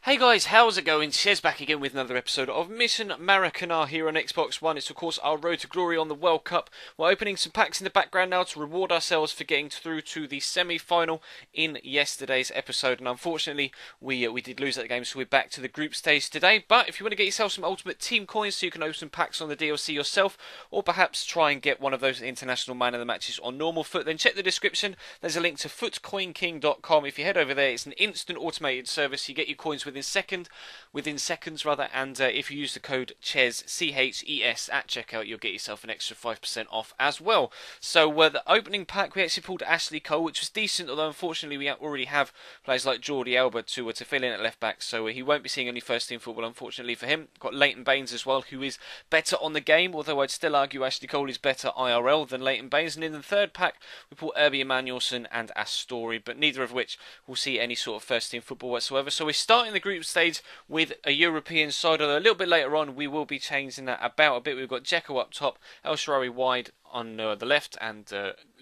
Hey guys, how's it going? Chez back again with another episode of Mission Maracana here on Xbox One. It's of course our road to glory on the World Cup. We're opening some packs in the background now to reward ourselves for getting through to the semi-final in yesterday's episode. And unfortunately, we did lose that game, so we're back to the group stage today. But if you want to get yourself some Ultimate Team coins so you can open packs on the DLC yourself, or perhaps try and get one of those international man of the matches on normal FUT, then check the description. There's a link to futcoinking.com. If you head over there, it's an instant automated service. You get your coins within seconds, and if you use the code CHES CHES at checkout, you'll get yourself an extra 5% off as well. So the opening pack, we actually pulled Ashley Cole, which was decent, although unfortunately we already have players like Jordi Alba to fill in at left back, so he won't be seeing any first team football unfortunately for him. Got Leighton Baines as well, who is better on the game, although I'd still argue Ashley Cole is better IRL than Leighton Baines. And in the third pack we pulled Irby Emanuelson and Astori, but neither of which will see any sort of first team football whatsoever. So we're starting the group stage with a European side, although a little bit later on we will be changing that about a bit. We've got Dzeko up top, El Shaarawy wide on the left, and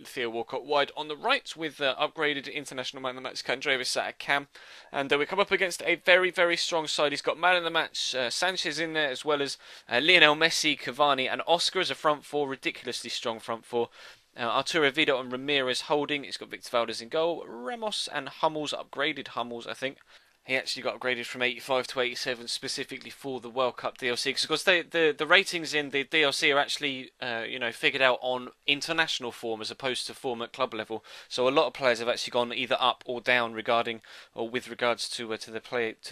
Theo Walcott wide on the right, with upgraded international man of the match Kandreeva sat at cam. And we come up against a very, very strong side. He's got man of the match Sanchez in there, as well as Lionel Messi, Cavani and Oscar as a front four. Ridiculously strong front four. Arturo Vidal and Ramirez holding. It's got Victor Valdez in goal. Ramos and Hummels, upgraded Hummels I think. He actually got upgraded from 85 to 87 specifically for the World Cup DLC, because of course the ratings in the DLC are actually figured out on international form as opposed to form at club level. So a lot of players have actually gone either up or down with regards to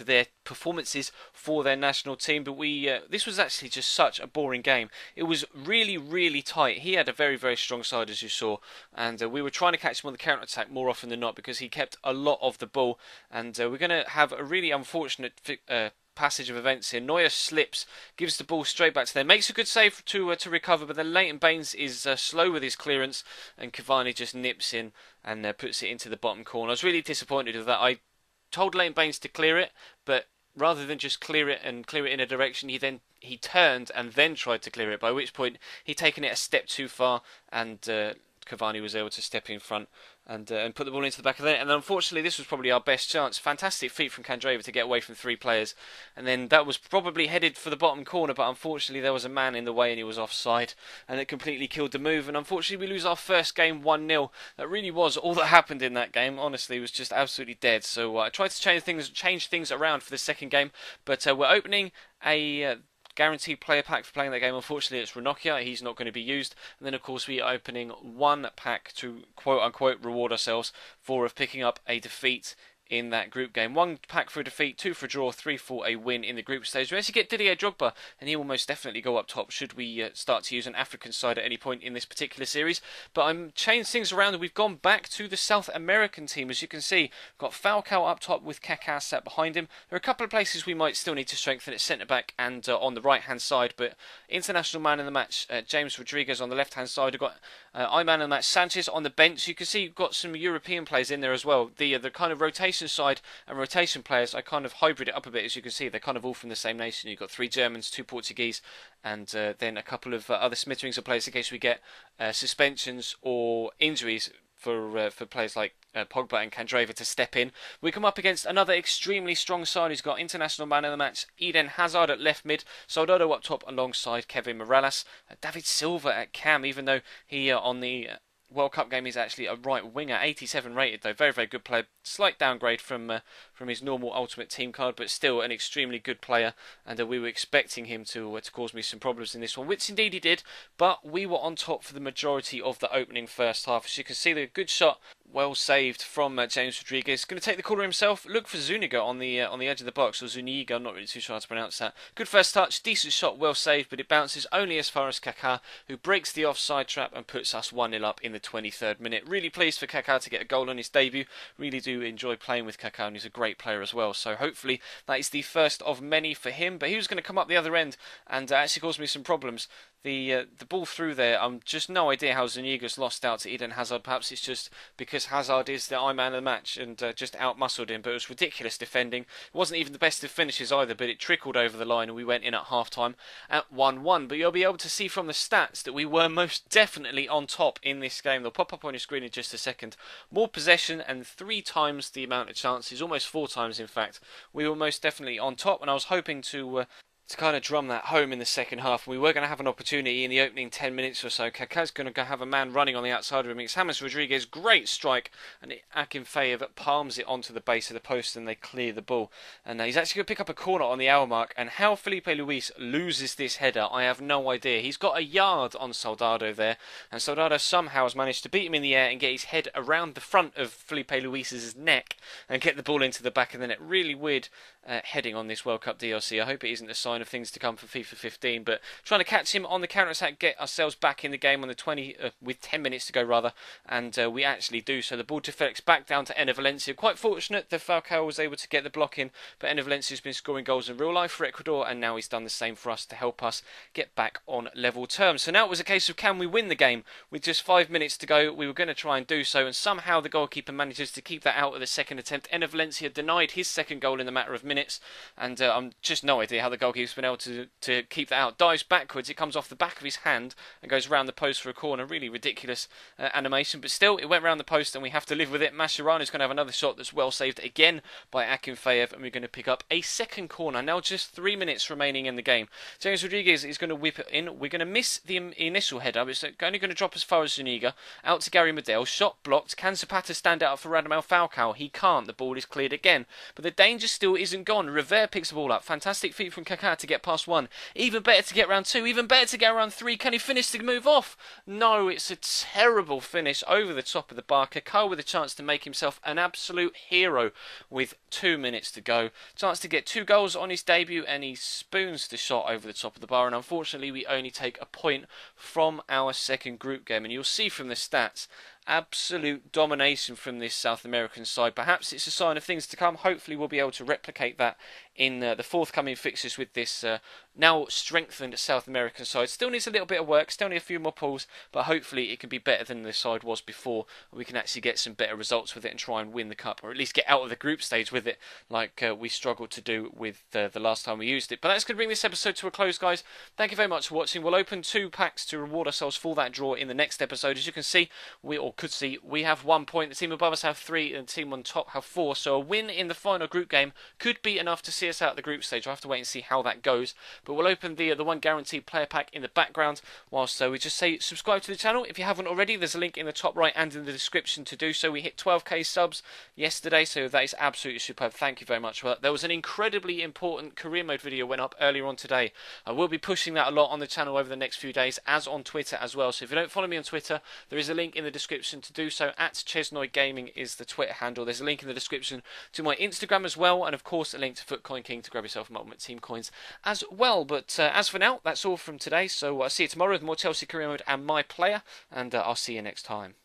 their performances for their national team. But this was actually just such a boring game. It was really, really tight. He had a very, very strong side, as you saw, and we were trying to catch him on the counter attack more often than not because he kept a lot of the ball. And we're going to have a really unfortunate passage of events here. Neuer slips, gives the ball straight back to them, makes a good save to recover, but then Leighton Baines is slow with his clearance, and Cavani just nips in and puts it into the bottom corner. I was really disappointed with that. I told Leighton Baines to clear it, but rather than just clear it in a direction, he turned and then tried to clear it, by which point he'd taken it a step too far, and Cavani was able to step in front and put the ball into the back of the net. And unfortunately, this was probably our best chance. Fantastic feat from Kandreeva to get away from three players, and then that was probably headed for the bottom corner, but unfortunately there was a man in the way and he was offside, and it completely killed the move. And unfortunately we lose our first game 1-0. That really was all that happened in that game. Honestly, it was just absolutely dead. So I tried to change things around for the second game, but we're opening a guaranteed player pack for playing that game. Unfortunately, it's Ranocchia. He's not going to be used. And then, of course, we are opening one pack to quote-unquote reward ourselves for picking up a defeat in that group game. One pack for a defeat, two for a draw, three for a win in the group stage. We actually get Didier Drogba, and he will most definitely go up top should we start to use an African side at any point in this particular series. But I'm changed things around, and we've gone back to the South American team. As you can see, we've got Falcao up top with Kaká sat behind him. There are a couple of places we might still need to strengthen at centre-back and on the right-hand side, but international man in the match, James Rodriguez on the left-hand side. We've got I-man in the match, Sanchez on the bench. You can see you've got some European players in there as well. The kind of rotation side and rotation players, I kind of hybrid it up a bit. As you can see, they're kind of all from the same nation. You've got 3 Germans, 2 Portuguese, and then a couple of other smitterings of players in case we get suspensions or injuries for players like Pogba and Kandreeva to step in. We come up against another extremely strong side who's got international man of the match, Eden Hazard at left mid, Soldado up top alongside Kevin Morales, David Silva at cam, even though he on the World Cup game is actually a right winger, 87 rated though, very, very good player. Slight downgrade from his normal Ultimate Team card, but still an extremely good player, and we were expecting him to cause me some problems in this one, which indeed he did, but we were on top for the majority of the opening first half. As you can see, the good shot, well saved from James Rodriguez. Going to take the corner himself, look for Zuniga on the edge of the box, or Zuniga, I'm not really too sure how to pronounce that. Good first touch, decent shot, well saved, but it bounces only as far as Kaká, who breaks the offside trap and puts us 1-0 up in the 23rd minute. Really pleased for Kaká to get a goal on his debut. Really do enjoy playing with Kaká, and he's a great player as well. So hopefully that is the first of many for him. But he was going to come up the other end and actually cause me some problems. the ball through there. I'm just no idea how Zuniga's lost out to Eden Hazard. Perhaps it's just because Hazard is the man of the match and just outmuscled him. But it was ridiculous defending. It wasn't even the best of finishes either, but it trickled over the line and we went in at half-time at 1-1. But you'll be able to see from the stats that we were most definitely on top in this game. They'll pop up on your screen in just a second. More possession and 3 times the amount of chances, almost 4 times in fact. We were most definitely on top, and I was hoping to kind of drum that home in the second half. We were going to have an opportunity in the opening 10 minutes or so. Kaká's going to have a man running on the outside of him. It's James Rodriguez, great strike, and Akinfeev palms it onto the base of the post and they clear the ball. And he's actually going to pick up a corner on the hour mark, and how Felipe Luis loses this header, I have no idea. He's got a yard on Soldado there, and Soldado somehow has managed to beat him in the air and get his head around the front of Felipe Luis's neck and get the ball into the back of the net. Really weird heading on this World Cup DLC. I hope it isn't a sign of things to come for FIFA 15, but trying to catch him on the counter-attack, get ourselves back in the game on the with 10 minutes to go rather, and we actually do. So the ball deflects back down to Enner Valencia. Quite fortunate that Falcao was able to get the block in, but Enner Valencia's been scoring goals in real life for Ecuador, and now he's done the same for us to help us get back on level terms. So now it was a case of can we win the game? With just 5 minutes to go, we were going to try and do so, and somehow the goalkeeper manages to keep that out of the second attempt. Enner Valencia denied his second goal in a matter of minutes, and I'm just no idea how the goalkeeper's been able to keep that out. Dives backwards, it comes off the back of his hand and goes round the post for a corner. Really ridiculous animation, but still it went round the post and we have to live with it. Mascherano's going to have another shot that's well saved again by Akinfeev, and we're going to pick up a second corner. Now just 3 minutes remaining in the game. James Rodriguez is going to whip it in. We're going to miss the initial header. It's only going to drop as far as Zuniga. Out to Gary Medel. Shot blocked. Can Zapata stand out for Radamel Falcao? He can't. The ball is cleared again. But the danger still isn't gone. Rivera picks the ball up. Fantastic feat from Kaká to get past 1. Even better to get round 2. Even better to get round 3. Can he finish to move off? No, it's a terrible finish over the top of the bar. Kaká with a chance to make himself an absolute hero with 2 minutes to go. Chance to get 2 goals on his debut, and he spoons the shot over the top of the bar. And unfortunately, we only take a point from our second group game. And you'll see from the stats, absolute domination from this South American side. Perhaps it's a sign of things to come. Hopefully we'll be able to replicate that in the forthcoming fixtures with this now strengthened South American side. Still needs a little bit of work, still need a few more pulls, but hopefully it can be better than the side was before. We can actually get some better results with it and try and win the cup, or at least get out of the group stage with it, like we struggled to do with the last time we used it. But that's going to bring this episode to a close, guys. Thank you very much for watching. We'll open 2 packs to reward ourselves for that draw in the next episode. As you can see, we have 1 point. The team above us have 3, and the team on top have 4. So a win in the final group game could be enough to see us out of the group stage. We'll have to wait and see how that goes. But we'll open the one guaranteed player pack in the background. Whilst we just say subscribe to the channel if you haven't already. There's a link in the top right and in the description to do so. We hit 12k subs yesterday, so that is absolutely superb. Thank you very much for that. There was an incredibly important career mode video went up earlier on today. I will be pushing that a lot on the channel over the next few days, as on Twitter as well. So if you don't follow me on Twitter, there is a link in the description to do so. At Chesnoy Gaming is the Twitter handle. There's a link in the description to my Instagram as well, and of course a link to FUT Coin King to grab yourself some Ultimate Team coins as well. But as for now, that's all from today. So I'll see you tomorrow with more Chelsea career mode and my player, and I'll see you next time.